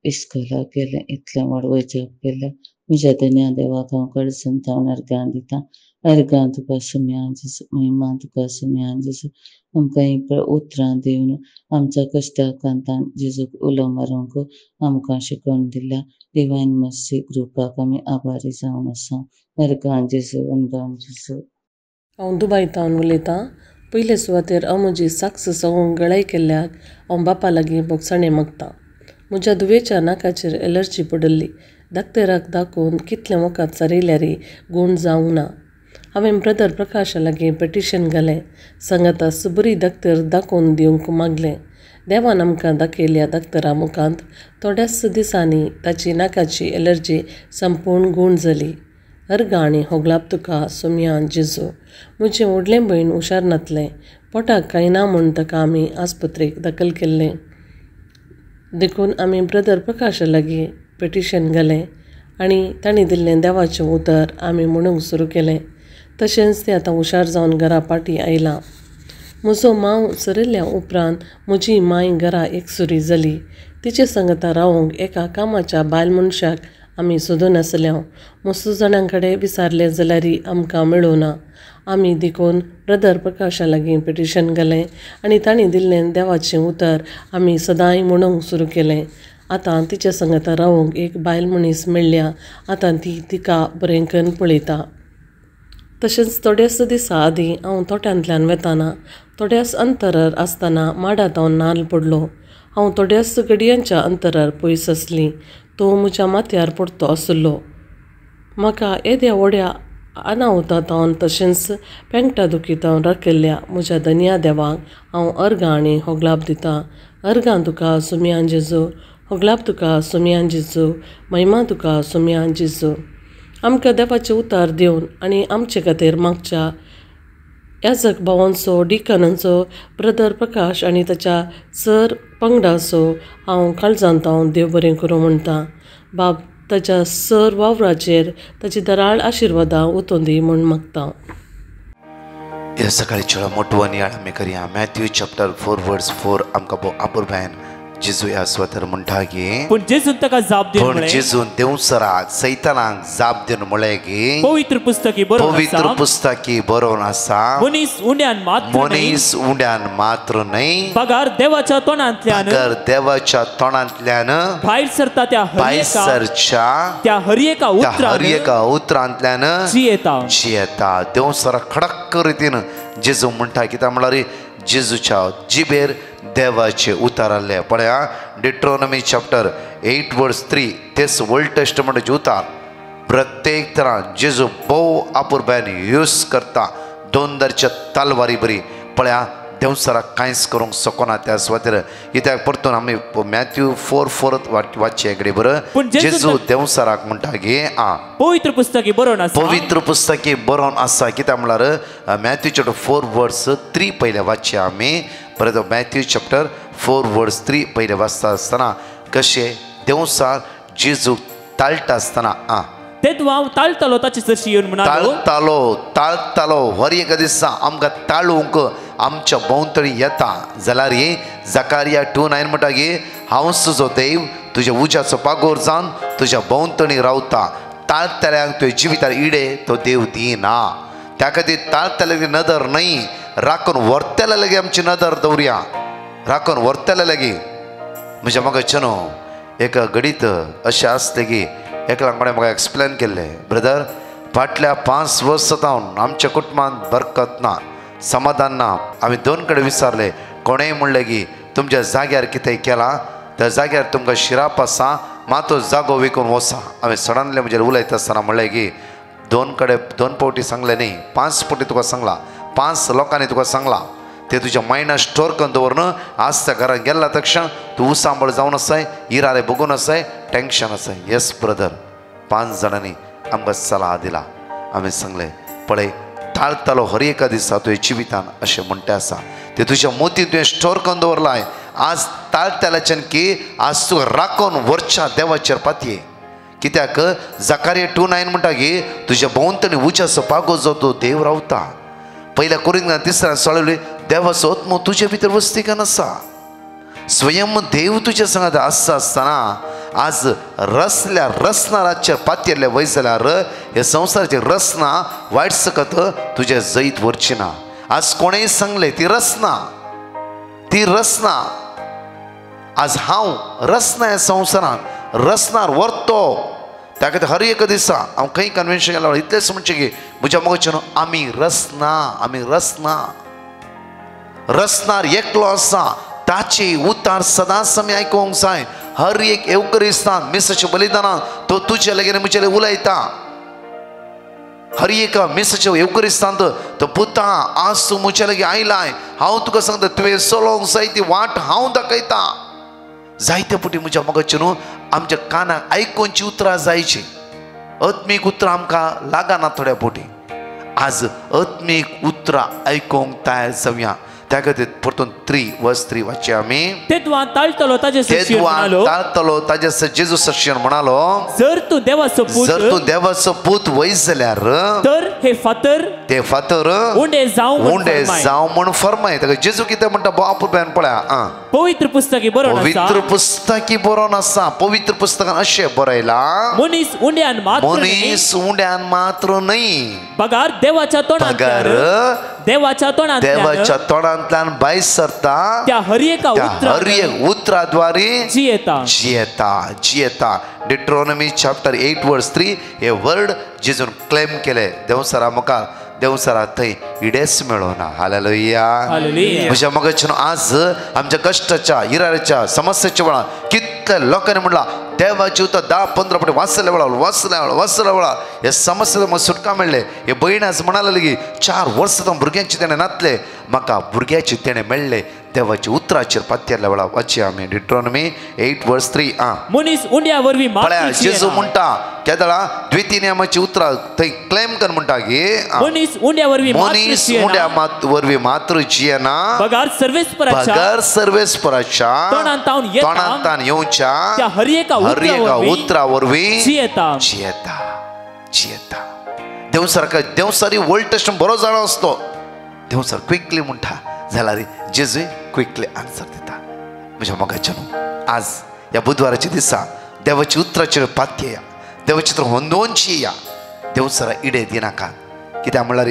[SPEAKER 4] इस्कॉलाक गेलें. इतलें व्हड वैजक केलें. म्हज्या धन्या देवाक हांव कडसंतावन अर्गां दिता. अर्गां तुका सुम्या जेजू, महिमा तुका सुम्या जेजू. आमकां ही उतरां दिवन आमच्या कश्टाकांतान जेजूक उलो मारूंक आमकां शिकोवन दिल्या डिवायन मर्सी ग्रुपाक आमी आभारी जावन आसा. अर्गां जेजू, वंदन जेजू.
[SPEAKER 6] हांव दुबयतावन उलयतां. पयले सुवातेर हांव म्हजी साक्ष सगळ्यांक गळाय केल्ल्याक हांव बापा लागीं बोगसाणें मागतां. म्हज्या दुवेच्या नाकाचेर एलर्जी पडिल्ली. दाक्तराक दाखोवन कितलें वखद चरयल्यारय गूण जावंक ना. हांवें ब्रदर प्रकाशा लागीं पेटिशन घालें. सांगाता बरी दाक्तर दाखोवन दिवंक मागलें. देवान आमकां दाखयल्या दाक्तरा मुखांत थोड्याच दिसांनी ताची नाकाची एलर्जी संपूर्ण गूण जाली. अर्गां आनी होगलाप तुका सुम्या जेजू. म्हजें व्हडलें भयण हुशार नातलें. पोटाक कांय ना म्हूण ताका आमी आस्पत्रेक दाखल केल्लें. देखून आमी ब्रदर प्रकाशा लागीं पेटिशन घालें आनी तांणी दिल्लें देवाचें उतर आमी म्हणूंक सुरू केलें. तशेंच तें आतां हुशार जावन घरा पाटी आयलां. म्हजो मांव सरिल्ल्या उपरांत म्हजी माय घरा एकसुरी जाली. तिचे सांगाता रावंक एका कामाच्या बायल मनशाक आमी सोदून आसल्याव मस्त जाणां कडेन विचारले जाल्यारय आमकां मेळूना. आमी देखून ब्रदर प्रकाशा लागीं पिटिशन घालें आनी तांणी दिल्लें देवाचें उतर आमी सदांय म्हणूंक सुरू केलें. आतां तिच्या संगता रावूंक एक बायल मनीस मेळ्ळ्या. आतां ती तिका बरें करून पळयता. तशेंच थोड्याच दिसा आदीं हांव तोट्यांतल्यान वेताना थोड्याच अंतरार आसतना माडांत हांव नाल्ल पडलो. हांव थोड्याच घडयांच्या अंतरार पयस आसलीं. तो म्हज्या माथ्यार पडतो आसलो. म्हाका येद्या व्हड्या अनाहुतांत हांव तशेंच पेंगटा दुखीत हांव राखिल्ल्या म्हज्या धन्या देवाक हांव अर्गां आनी होगलाप दितां. अर्गां तुका सुमयान जेजू, होगलाप तुका सुमयान जेजू, महिमा तुका सुमयान जेजू. आमकां देवाचें उतार दिवन आनी आमचे खातीर मागच्या याजक भावांचो डिकनांचो ब्रदर प्रकाश आनी ताच्या सर पंगडाचो हांव काळजांत हांव देव बरें करूं म्हणटा. बाब ताच्या सर वावराचेर ताची दराळ आशिर्वादां वतूं दी म्हूण मागता.
[SPEAKER 3] ह्या सकाळीच्या मोठवानी आमी करया. मॅथ्यू चॅप्टर 4 वर्स 4 आमकां आपुरबायन जेजू ह्या स्वतर म्हणटा की
[SPEAKER 1] पण जेजून ताका जाप दिवन
[SPEAKER 3] पण जेजून देवसराक सैतानाक जाप दिवन म्हळें की
[SPEAKER 1] पवित्र पुस्तकी
[SPEAKER 3] बरोवन आसा
[SPEAKER 1] मनीस उंड्यान मात्र न्हय पगार देवाच्या तोंडांतल्यान भायर सरता त्या हर एका उतरांतल्यान जियेता. देवसराक खडक्क रितीन जेजू म्हणटा कित्याक म्हळ्यार जेजूच्या जिबेर देवाचे उतार आसले. पळया डिट्रोनॉमी चॅप्टर 8 वर्स 3 तेच ओल्ड टेस्टमेंटाचे उतार प्रत्येक तरां जेजू भोव आपुरबायन यूज करता. 2 तलवारी बरी. पळया देवसराक कांयच करूंक शकना. त्या सुवातेर कित्याक परतून आमी मॅथ्यू 4:4 वाचचे कडेन बरं जेजू देवसराक म्हणटा की पवित्र पुस्तकी बरोवन आसा. कित्याक म्हळ्यार मॅथ्यू चॅप्टर 4 वर्स 3 पयले वाचचे आमी. परत मॅथ्यू चॅप्टर 4 वर्स 3 पयले वाचता आसतना कशें देवसार जेजू ताळटा आसतना ताळतालो ताची चर्ची येवन ताळतालो हर एक दिसा आमकां ताळूंक आमच्या भोंवतणी येता जाल्यार जकारिया 2:9 म्हणटा की हांव तुजो देव तुज्या उज्याचो पागोर जावन तुज्या भोंवतणी रावता. ताळतल्यांक तुवें जिवितार इडे तो देव दिना. त्या खातीर ताळतले नदर न्हय राखून व्हरतले लेगी आमची नदर दवरया. राखून व्हरतले लेगी म्हणजे म्हाका चनो एका घडीत अशें आसलें की एकल्या कोणें म्हाका एक्सप्लेन केल्लें ब्रदर फाटल्या 5 वर्सां जावन आमच्या कुटुंबांत बरकत ना, समाधान ना. आमी 2 कडेन विचारलें. कोणेंय म्हणलें की तुमच्या जाग्यार कितें केलां त्या जाग्यार तुमकां शिराप आसा मातो जागो विकून वचा. हांवें सडनली म्हणजे उलयता आसतना म्हणलें की 2 फावटी सांगलें न्ही 5 फावटी तुका सांगलां. 5 लोकांनी तुका सांगलां ते तुज्या मायंडान स्टोर करून दवरून आज त्या घरान गेल्ला तक्षण तूं उसांबळ जावन आसाय, इरारे बघून आसाय, टेंशन आसाय. येस ब्रदर 5 जाणांनी आमकां सलाह दिला. आमी सांगलें पळय ताळतालो हर एका दिसा तुवें जिवितान अशें म्हणटा आसा ते तुज्या मोतीन तुवें स्टोर करून दवरलाय. आज ताळतल्याच्यान की आज तूं राखून व्हरच्या देवाचेर पातये. कित्याक जकारिया 2:9 म्हणटा की तुज्या भोंवतणी उज्याचो पागो जो तो देव रावता. पहिल्या कोरिंथांत 3 सोळवली देवाचो आत्मो तुजे भितर वस्तिकान आसा. स्वयं देव तुज्या सांगात आसता आसतना आज रसनाराचेर पातयेल्ले वय जाल्यार हे संवसाराची रसना वायट सकत तुजे जैत व्हरची ना. आज कोणेंय सांगलें ती रसना आज हांव रसना ह्या संवसारान रसनार व्हरतो. त्या खातीर हर एक दिसा हांव खंय कन्वेन्शन गेलो इतलेंच म्हणचें की म्हज्या मोगाचें आमी रसनार एकलो आसा ताची उतार सदांच आमी आयकोंक जाय. हर एक एवकरिस्तान मिसाच्या बलिदानान तो तुजे लागीं म्हजे लागीं उलयता. हर एका मिसाच्या एवकरिस्तान तो पुता आज तूं म्हजे लागीं आयलाय हांव तुका सांगता तुवें चलोवंक जाय ती वाट हांव दाखयता. जायते पुटी म्हज्या मोगाचें न्हू आमच्या कानाक आयकोवची उतरां जायची. आत्मीक उतरां आमकां लागना थोड्या पुटी. आज आत्मीक उतरां आयकोवंक तयार जावया.
[SPEAKER 3] त्या खातीर परतून 3 वर्स 3 वाचया आमी.
[SPEAKER 1] तेदवां ताळतलो ताजे शिष्य म्हणालो,
[SPEAKER 3] ताळतलो ताजे जेजू शिष्य म्हणालो,
[SPEAKER 1] जर तूं देवाचो पूत वयस जाल्यार तर हे फातर
[SPEAKER 3] ते फातर
[SPEAKER 1] उंडे
[SPEAKER 3] जावं म्हण फरमाय. ताका जेजू कितें म्हणटा बापून पळया,
[SPEAKER 1] पवित्र पुस्तकी
[SPEAKER 3] बरोवन आसा. पवित्र पुस्तकान अशें बरयला,
[SPEAKER 1] मनीस
[SPEAKER 3] उंड्यान मात्र न्हय,
[SPEAKER 1] पगार देवाच्या
[SPEAKER 3] तोंडांतल्यान भायर सरता,
[SPEAKER 1] त्या हर एक
[SPEAKER 3] उतराद्वारे
[SPEAKER 1] जियेता.
[SPEAKER 3] डिट्रोनॉमी चॅप्टर 8 वर्स 3 हे वर्ड जेजून क्लेम केले. देवसरा मुखार देवसरा थंय इडेस मेळोना. हालेलुया. म्हज्या मोगाच्यान आज आमच्या कश्टाच्या इराच्या समस्याच्या वेळार कितल्या लोकांनी म्हणला देवाची उतर 10-15 फावटी वाचल्या वेळार हे समस्या सुटका मेळ्ळे. हे भयण आज म्हणाले लेगी 4 वर्सां भुरग्यांचे तेणे नातले, म्हाका भुरग्याचे तेणे मेळ्ळे. देवाची उतराचेर पातयल्ल्या वेळार वाचया आमी. डिट्रोनॉमी 8 वर्स 3.
[SPEAKER 1] मनीस उंड्या वरवीं
[SPEAKER 3] जेजू म्हणटा केदळा द्वितीयमाची उतरां थंय क्लेम कर म्हणटा की
[SPEAKER 1] मनीस उंड्या वरवीं
[SPEAKER 3] मात्र जियेना,
[SPEAKER 1] पगार
[SPEAKER 3] सर्वेस्पराच्या तोंडांतान येवच्या
[SPEAKER 1] त्या हर एका
[SPEAKER 3] उतरा वरवीं जियेता. देवसारी ओल्ड टेस्टमेंट बरो जाणो असतो. देवसर क्विकली म्हणटा जाल्यार जेजू क्विकली आन्सर दिता. म्हज्या मोगाच्या आज ह्या बुधवाराच्या दिसा देवाची उतराचेर पातयेया, देवाची उतर होंदोवची या. देवसरा इडे दिनाका. कित्याक म्हणल्यार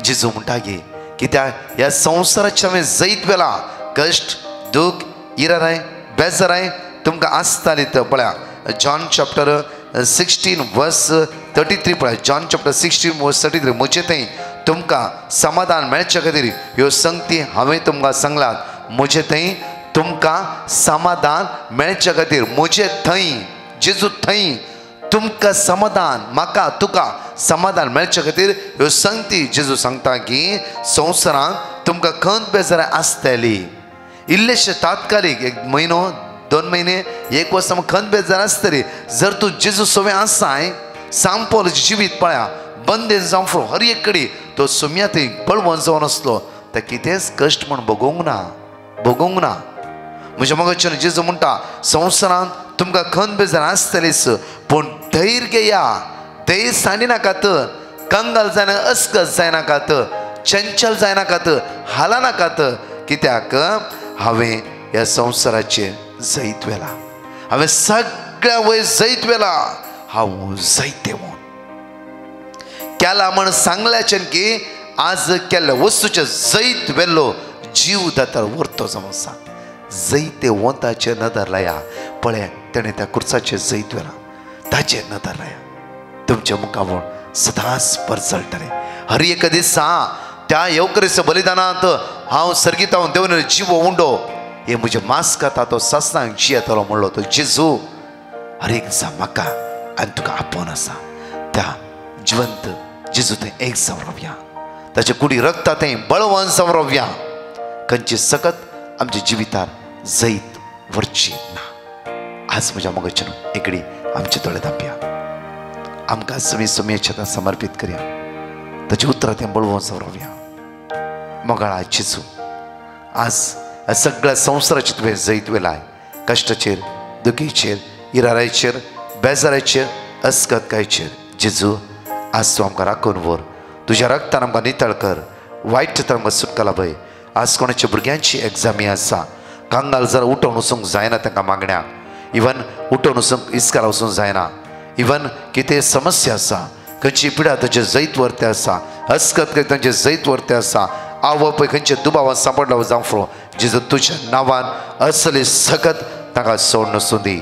[SPEAKER 3] जेजू म्हणटा की कित्याक ह्या संवसाराच्या हांवें जैत वेला कश्ट दूख इराय बेजाराय तुमकां आसताली. तर पळया जॉन चॅप्टर 16 वर्स 33 पळय. जॉन चॅप्टर 16 वर्स 33 म्हजे थंय तुमकां समाधान मेळचे खातीर ह्यो संगती हांवें तुमकां सांगलात. म्हजे थंय तुमकां समाधान मेळचे खातीर म्हजे थंय जेजू थंय तुमकां समाधान, म्हाका तुका समाधान मेळचे खातीर ह्यो संगती जेजू सांगता की संवसारांत तुमकां खंत बेजाराय आसतली. इल्लेशे तात्कालीक 1 म्हयनो 2 म्हयने 1 वर्स खंत बेजार आसतली. जर तूं जेजू सोवे आसाय सांपोल जिवीत पळया बंदेन जावं फुडें हर एक कडेन तो सुम्या थंय बळवंत जावन आसलो तर कितेंच कश्ट म्हण भोगोंक ना. म्हज्या मोगाच्यान जेजू म्हणटा संवसारांत तुमकां खंत बेजार आसतलीच, पूण धैर्य घेया, धैर्य सांडिनाकात, कंगाल जायना, अस्कस जायनाकात, चंचल जायनाकात, हालनाकात. कित्याक हांवें ह्या संवसाराचेर जैत वेला, हांवें सगळ्या वयर जैत वेला, हांव जैते म्हूण केला म्हण सांगल्याचें की आज केल्ल्या वस्तूचे जैत वेल्लो जीव दातार व्हरतो जावन आसा. जैते वंताचेर नदर लाया. पळय तेणें त्या कुर्साचेर जैत वेला, ताचेर नदर लाया. तुमच्या मुखार सदांच परजळटलें. हर एक दिसा त्या येवकरेच्या बलिदानांत हांव सर्गीत हांव देवने जीव उंडो हे म्हजे मास खाता तो सस्नांक जियेतलो म्हणलो तो जेजू. हर एक दिसा म्हाका आनी तुका आपोवन आसा. त्या जिवंत जेजू थंय एक जावन रावया, ताचे कुडी रगता थंय बळवंत जावन रावया. खंयची सकत आमच्या जिवितार जैत व्हरची ना. आज म्हज्या मोगाच्यान एकडी आमचे दोळे धांपया, आमकां सुमयेच्या समर्पीत करया. ताचे उतरां थंय बळवंत जावन रावया. मोगाळा जेजू आज सगळ्या संवसाराचेर तुवें जैत वेलाय. कश्टाचेर, दुखीचेर, इरारायचेर, बेजाराचेर, अस्कतकायचेर. जेजू आज तूं आमकां राखून व्हर. तुज्या रक्तान आमकां नितळ कर. वायट तर आमकां सुटका लाभय. आज कोणाच्या भुरग्यांची एग्जामी आसा, कांगाल जर उठोवन वचूंक जायना तांकां मागण्याक, इवन उठोवन वचूंक इस्कारा वचूंक जायना, इवन कितें समस्या आसा, खंयची पिडा ताचे जैत वर्ते आसा, अस्कत तांचे जैत वर्ते आसा, आवय पळय खंयचे दुबावान सांपडला जावं फुडो जेजू तुज्या नांवान असली सकत तांकां सोड नसूं दी.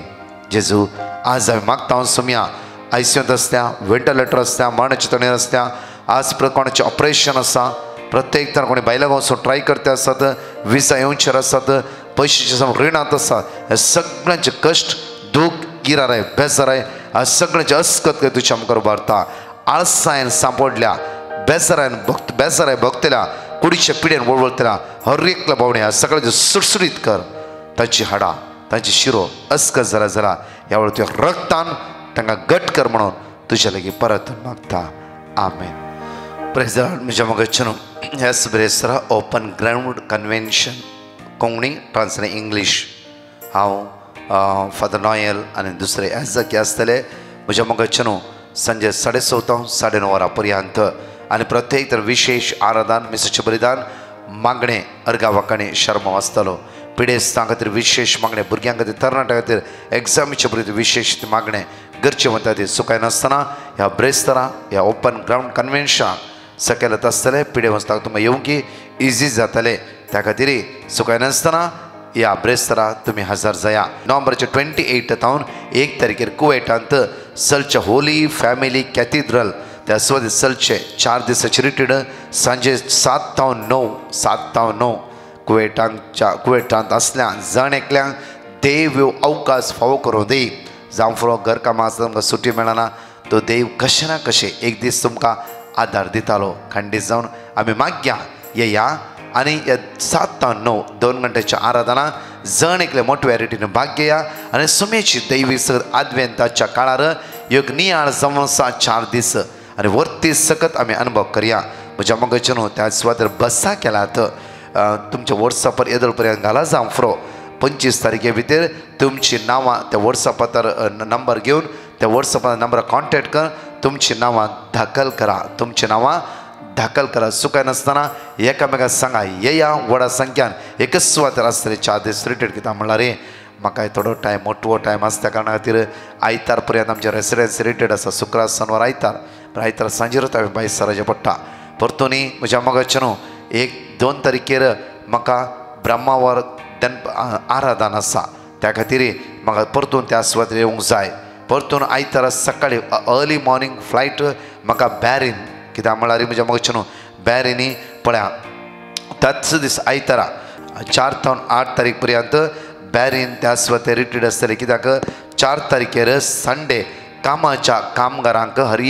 [SPEAKER 3] जेजू आज हांवें मागता सुम्या आयसीयूंत आसत्या, वेंटिलेटर आसत्या, मरणाचे तणेर आसत्या, आज कोणाचें ऑपरेशन आसा, प्रत्येक तर कोणी भायल्या गांवसून ट्राय करते आसात, विजा येवचेर आसात, पयशांचे रिणांत आसात. हे सगळ्यांचे कश्ट, दूख, गिराराय, बेजाराय, सगळ्यांचे अस्कत तुज्या मुखार उबारता. आळसायन सांपडल्या, बेजाराय भोगतल्या, कुडीच्या पिड्यान वळवळतल्या हर एकल्या भावण्या सगळ्यांचे सुटसुटीत कर. ताची हाडां, तांची शिरो अस्कत जाला ह्या वेळार तुज्या रक्तान तांकां घट कर म्हणून तुज्या लागीं परत मागता. आमेन. प्रेज म्हज्या मोगाचें ह्याच ब्रेसरा open ground convention Konkani translate English हांव फादर नॉयल आनी दुसरे ह्याच जागी आसतले म्हज्या मोगाचें संजे 9:30 9:30 पर्यंत आनी प्रत्येक तर विशेष आराधन मिसाचें बलिदान मागणे अर्गा वाकाणे शर्मा आसतलो पिडेस्तां खातीर विशेष मागणे भुरग्यां खातीर तरणाट्यां खातीर एग्जामीचे भुरगीं विशेष मागणे गरजे वता ती सुकाय नासतना ह्या ब्रेस्तरा ह्या ओपन ग्राउंड कन्वेन्शन सकयलत आसतले पिडे वचपाक तुमकां येवंकी इजी जातले त्या खातीर सुकाय नासतना ह्या ब्रेस्तरा तुमी हजर जाया नोव्हेंबरचे 28 तावन 1 तारखेर कुवेटांत सलचे होली फॅमिली कॅथिड्रल त्या सुवातेर सलचे 4 दिसाची रिट्रीट सांजे 7 तावन 9 कुवेटांत असल्या जण एकल्यांक देव अवकाश फावो करूं दी जावं फुरो घर कामां आसता तुमकां सुटी मेळना तो देव कशें ना कशें एक दीस तुमकां आदार दितालो खंडीत जावन आमी मागया येया आनी 7 तावन 9 2 घंटेच्या आराधना जण एकले मोठ्या रितीन भाग घेया आनी सुमेची दैवी सर आद्वेंताच्या काळार योग नियाळ संवसा 4 दीस आनी वर्ती सकत आमी अनुभव करया म्हज्या मोगाचें त्या सुवातेर बसा केल्यात तुमच्या वॉट्सॅपार येदोळ पर्यंत घाला जावं फुरो 25 तारखे भितर तुमची नांवां त्या वॉट्सॅपार नंबर घेवन त्या वॉट्सॅपार नंबर कॉन्टॅक्ट कर तुमची नांवां दाखल करा सुकाय नासतना एकामेकाक सांगा येया व्हडा संख्यान एकच सुवातेर आसतले 4 दीस रिट्रीट कित्याक म्हणल्यार म्हाका थोडो टायम मोठो टायम आसा त्या कारणा खातीर आयतार पर्यंत आमचे रेसिडेन्सी रिट्रीट आसा शुक्रार शेनवार आयतार सांजेरूच हांवें भायर सराचें पडटा परतूनी म्हज्या मोगाचें 1-2 तारखेर म्हाका ब्रह्मावर आराधन आसा त्या खातीर म्हाका परतून त्या सुवातेर येवंक जाय परतून आयतारा सकाळी अर्ली मॉर्निंग फ्लायट म्हाका बॅरीन कित्याक म्हळ्यार म्हज्या मोगाचें बॅरिनी पळया त्याच दीस आयतारा 4 तावन 8 तारीख पर्यंत बॅरीन त्या सुवातेर रिट्रीट आसतले कित्याक 4 तारखेर संडे कामाच्या कामगारांक हर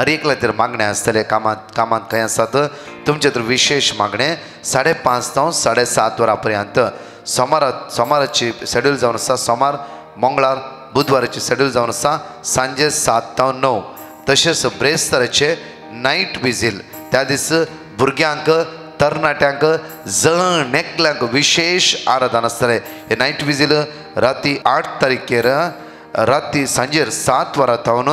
[SPEAKER 3] एकल्या तर मागणे आसतले कामांत खंय आसात तुमचे तर विशेष मागणे 5:30 तावन 7:30 वरां पर्यंत सोमाराची शेड्यूल जावन आसा सोमार मंगळार बुधवाराची शेड्यूल जावन आसा सांजे 7 तावन 9 तशेंच ब्रेस्तराचे नायट विजील त्या दीस भुरग्यांक तरणाट्यांक जण एकल्यांक विशेष आराधन आसतले हे नायट विजील राती 8 तारखेर राती सांजेर 7 वरां तावन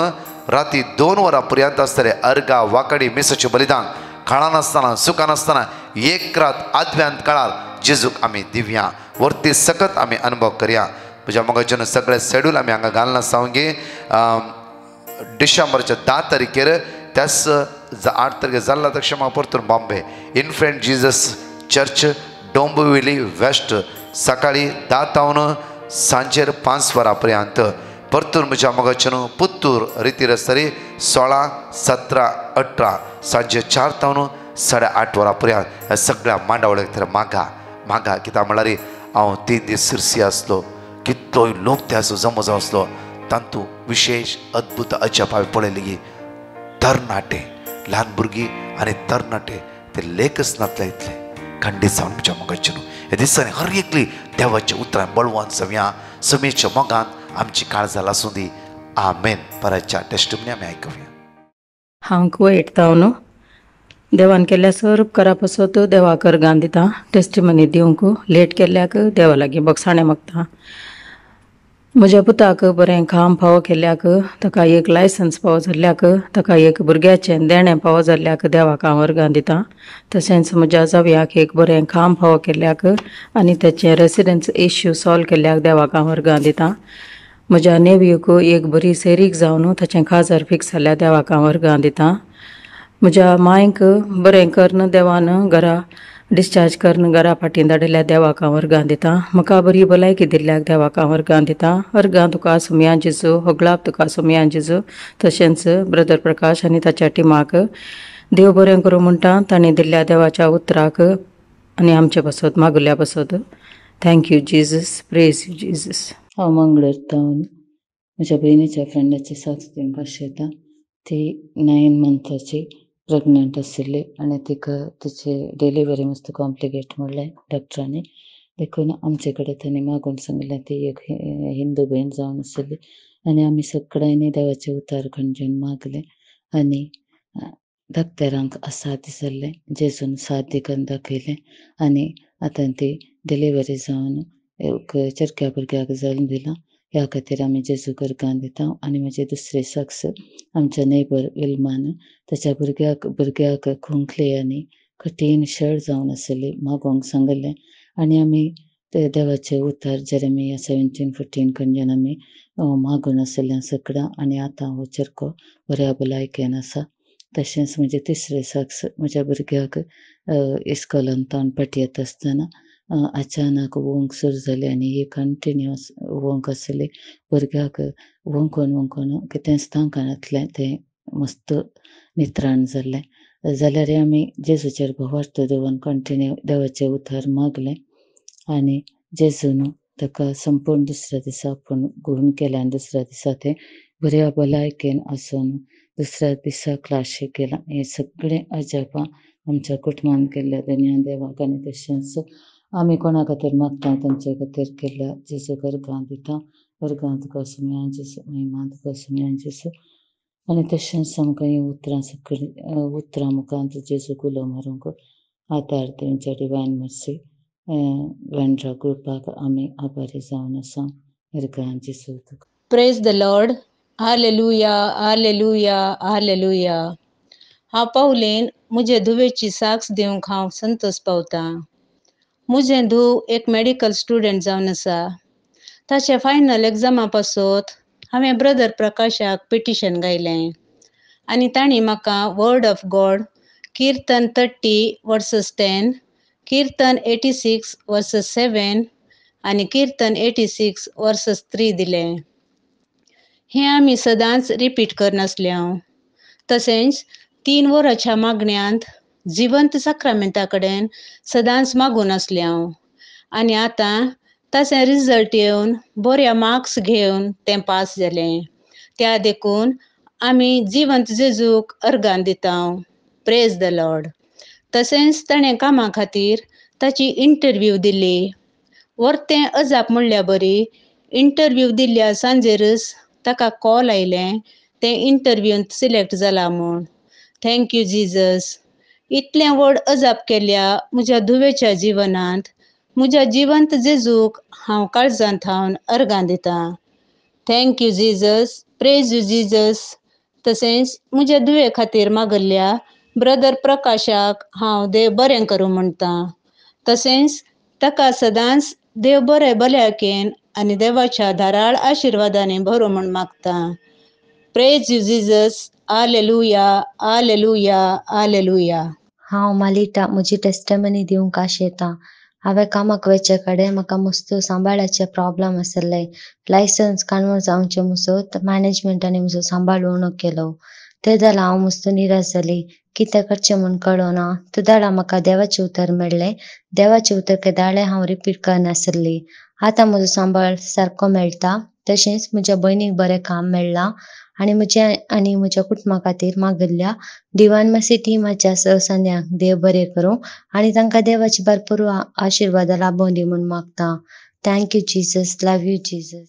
[SPEAKER 3] राती 2 वरां पर्यंत आसतले अर्गा वाकडी मिसाचें बलिदान काळान आसतना सुखान आसतना एक रात आदव्यांत काळार जेजूक आमी दिवया वर्ती सकत आमी अनुभव करया म्हज्या मोगाचें सगळें शेड्यूल आमी हांगा घालना सावंगी डिसेंबरच्या 10 तारखेर त्याच 8 तारखेर जाल्ला तशें म्हाका परतून Bombay Infant Jesus Church Dombivli West सकाळी 10 तावन सांजेर 5 वरां पर्यंत परतून म्हज्या मोगाचें पुत्तूर रिती रस्तारी 16, 17, 18 सांजे 4 तावन 8:30 वरां पर्यंत ह्या सगळ्या मांडावळ्याक तर मागा कित्याक म्हळ्यार हांव 3 दीस सिरसी आसलो कितलोय लोक ते जमो जावन आसलो तांतू विशेष अद्भुत अजाप हांवें पळयली तरणाटे ल्हान भुरगीं आनी तरणाटे ते लेखच नातले इतले खंडीत जावन म्हज्या मोगाचें ह्या दिसांनी हर एकली देवाच्या उतरां बळवान सव्या समेच्या मोगान आमची काळजाल आसूं दी आमेन पराच्या टेस्टिमनी आमी आयकुया
[SPEAKER 4] हांव कुवेट तावन देवान केल्ल्या सर उपकारा पासत देवाक अर्गां दिता टेस्टिमनी दिवंक लेट केल्ल्याक देवा लागीं बोगसाणें मागता म्हज्या पुताक बरें काम फावो केल्ल्याक ताका एक लायसन्स फावो जाल्ल्याक ताका एक भुरग्याचें देणें फावो जाल्ल्याक देवाक हांव अर्गां दितां तशेंच म्हज्या जावयाक एक बरें काम फावो केल्ल्याक आनी तेचें रेसिडेन्स इश्यू सॉल्व केल्ल्याक देवाक हांव अर्गां दितां म्हज्या नेव्यूक एक बरी सेरीक जावन ताचें काजार फिक्स जाल्ल्या देवाक हांव अर्गां दितां म्हज्या मांयक बरें करन देवान घरा डिस्चार्ज करन घरा फाटीं धाडिल्ल्या देवाक हांव अर्गां दितां म्हाका बरी भलायकी दिल्ल्याक देवाक हांव अर्गां दितां अर्गां तुका सुमया जेजू होगलाप तुका सुमया जेजू तशेंच ब्रदर प्रकाश आनी ताच्या टिमाक देव बरें करूं म्हणटा तांणी दिल्ल्या देवाच्या उतराक आनी आमचे बसत मागुल्ल्या बसत thank you Jesus praise you Jesus हांव मंगळूर तावन म्हज्या भयणीच्या फ्रेंडाची साथ दिवंक आशिल्ता ती 9 मंथाची प्रेग्नंट आशिल्ली आनी तिका तिची डिलिव्हरी मस्त कॉम्प्लिकेट म्हणलें डॉक्टरांनी देखून आमचे कडेन तांणी मागून सांगलें ती एक हिंदू भयण जावन आशिल्ली आनी आमी सगळ्यांनी देवाचे उतार खंडून मागले आनी धाकट्यांक साथ दिसले जेजून साथ दिकन दाखयलें आनी आतां ती डिलिव्हरी जावन चरख्या भुरग्याक जल्म दिला. ह्या खातीर आमी जेजू घरकान दिता. आनी म्हजे दुसरे साक्स आमच्या नेबर विल्मान ताच्या भुरग्याक खोंकली आनी कठीण शळ जावन आसली मागोवंक सांगलें आनी आमी ते देवाचे उतार जेरेमिया 17:14 कडल्यान आमी मागून आसलें सगळां आनी आतां हो चरको बऱ्या भलायकेन आसा. तशेंच म्हजे तिसरे साक्स म्हज्या भुरग्याक इस्कॉलान ताणपटी येता आसतना अचानक वोंक सुरू जाली आनी ही कंटिन्युअस वोंक आसली. भुरग्याक वोंकोन कितेंच तांकां नासलें तें मस्त नित्राण जाल्लें. जाल्यार आमी जेजूचेर भवार्थ दवरून कंटिन्यू देवाचे उतार मागले आनी जेजून ताका संपूर्ण दुसऱ्या दिसा पूण गुण केलें आनी दुसऱ्या दिसा तें बऱ्या भलायकेन आसून दुसऱ्या दिसा क्लासीक गेलां. हें सगळें अजापां आमच्या कुटुंबान केल्ल्या धन्य देवाक आनी तशेंच आमी कोणा खातीर मागता तांचे खातीर केल्ल्या जेजू घरकां दिता. घरकां तुका सुम्या जेजू महिमा तुका सुम्या जेजू आनी तशेंच आमकां हीं उतरां सगळीं उतरां मुखांत जेजूक उलो मारूंक आदार तेंच्या डिवायन मर्सी वेंड्रा ग्रुपाक आमी आभारी जावन आसा. घरकां जेजू तुका.
[SPEAKER 7] Praise the Lord. Hallelujah hallelujah hallelujah. हांव पावलेन म्हजे धुवेची साक्स दिवंक हांव संतोश पावतां. म्हजें धूव एक मेडिकल स्टुडंट जावन आसा. ताचे फायनल एग्जामा पासत हांवें ब्रदर प्रकाशाक पिटिशन गायलें आनी तांणी म्हाका वर्ड ऑफ गॉड किर्तन 30:10, किर्तन 86:7 आनी किर्तन 86:3 दिलें. हें आमी सदांच रिपीट करनासल्यो. तशेंच 3 वरांच्या मागण्यांत जिवंत साक्रामेंता कडेन सदांच मागून आसल्यो आनी आतां ताचें रिजल्ट येवन बऱ्या मार्क्स घेवन तें पास जालें. त्या देखून आमी जिवंत जेजूक अर्गां दिता. Praise the Lord. तशेंच ताणें कामा खातीर ताची इंटरव्यू दिली. वर्तें अजाप म्हणल्या बरी इंटरव्यू दिल्ल्या सांजेरच ताका कॉल आयलें तें इंटरव्यूंत सिलेक्ट जालां म्हूण. Thank you Jesus. इतलें व्हड अजाप केल्ल्या म्हज्या धुवेच्या जिवनांत म्हज्या जिवंत जेजूक हांव काळजांत हावन अर्गां दितां. Thank you Jesus. Praise you Jesus. तशेंच म्हज्या धुवे खातीर मागल्ल्या ब्रदर प्रकाशाक हांव देव बरें करूं म्हणटां. तशेंच ताका सदांच देव बरें भलायकेन आनी देवाच्या धाराळ आशिर्वादांनी भरूं म्हूण मागतां. Praise you Jesus. Hallelujah hallelujah hallelujah.
[SPEAKER 8] हांव मालिता म्हजी टेस्टमनी दिवंक आशेतां. हांवें कामाक वेचे कडेन म्हाका मस्त सांबाळाचे प्रॉब्लम आसले. लायसन्स काणून जावचे मुसत मॅनेजमेंटांनी म्हजो सांबाळ उणो केलो. ते जाल्यार हांव मस्त निराश जाली. कितें करचें म्हूण कळना. तो दाडा म्हाका देवाचें उतर मेळ्ळें. देवाचें उतर केदाळे हांव रिपीट करनासली. आतां म्हजो सांबाळ सारको मेळटा. तशेंच म्हज्या भयणीक बरें काम मेळ्ळां आनी म्हज्या कुटुंबा खातीर मागल्ल्या डिवायन मर्सी टिमाच्या सदस्यांक देव बरें करूं आनी तांकां देवाची भरपूर आशिर्वादां लाभूं दी म्हूण मागतां. Thank you Jesus. Love you Jesus.